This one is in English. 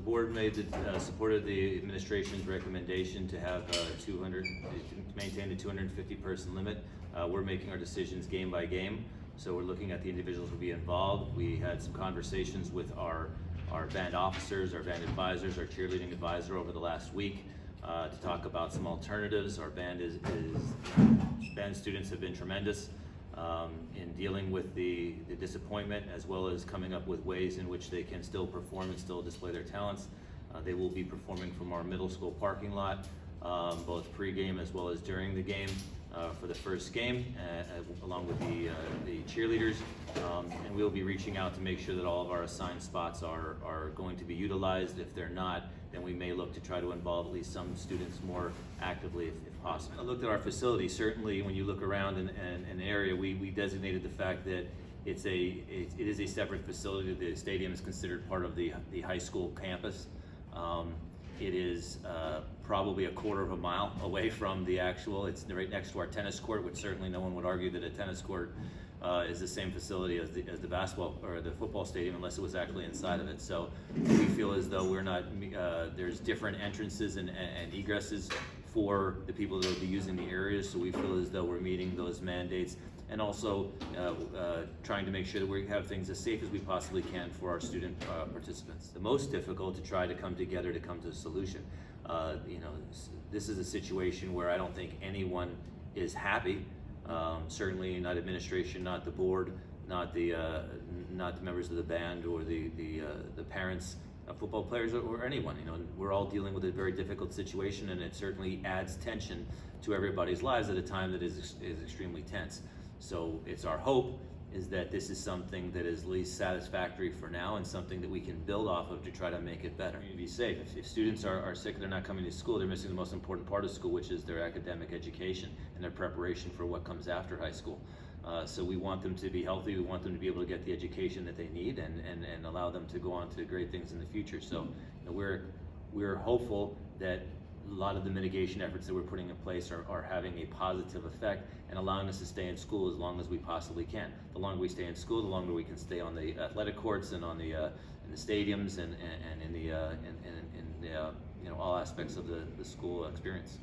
board supported the administration's recommendation to have to maintain the 250 person limit. We're making our decisions game by game, so we're looking at the individuals who will be involved. We had some conversations with our band officers, our band advisors, our cheerleading advisor over the last week to talk about some alternatives. Our band band students have been tremendous in dealing with the disappointment, as well as coming up with ways in which they can still perform and still display their talents. They will be performing from our middle school parking lot, both pre-game as well as during the game for the first game, along with the cheerleaders. And we'll be reaching out to make sure that all of our assigned spots are going to be utilized. If they're not, then we may look to try to involve at least some students more actively if possible. I looked at our facility. Certainly when you look around in an area, we designated the fact that it is a separate facility. The stadium is considered part of the high school campus. It is probably a quarter of a mile away from the actual, it's right next to our tennis court, which certainly no one would argue that a tennis court is the same facility as the basketball or the football stadium, unless it was actually inside of it. So we feel as though we're not, there's different entrances and egresses for the people that will be using the areas, so we feel as though we're meeting those mandates, and also trying to make sure that we have things as safe as we possibly can for our student participants. The most difficult to try to come together to come to a solution. This is a situation where I don't think anyone is happy. Certainly not administration, not the board, not the members of the band, or the parents of football players, or anyone. We're all dealing with a very difficult situation, and it certainly adds tension to everybody's lives at a time that is extremely tense. So it's our hope is that this is something that is at least satisfactory for now, and something that we can build off of to try to make it better. To be safe. If students are sick and they're not coming to school, they're missing the most important part of school, which is their academic education and their preparation for what comes after high school. So we want them to be healthy. We want them to be able to get the education that they need, and allow them to go on to great things in the future. So we're hopeful that a lot of the mitigation efforts that we're putting in place are having a positive effect and allowing us to stay in school as long as we possibly can. The longer we stay in school, the longer we can stay on the athletic courts and on the in the stadiums and in the all aspects of the school experience.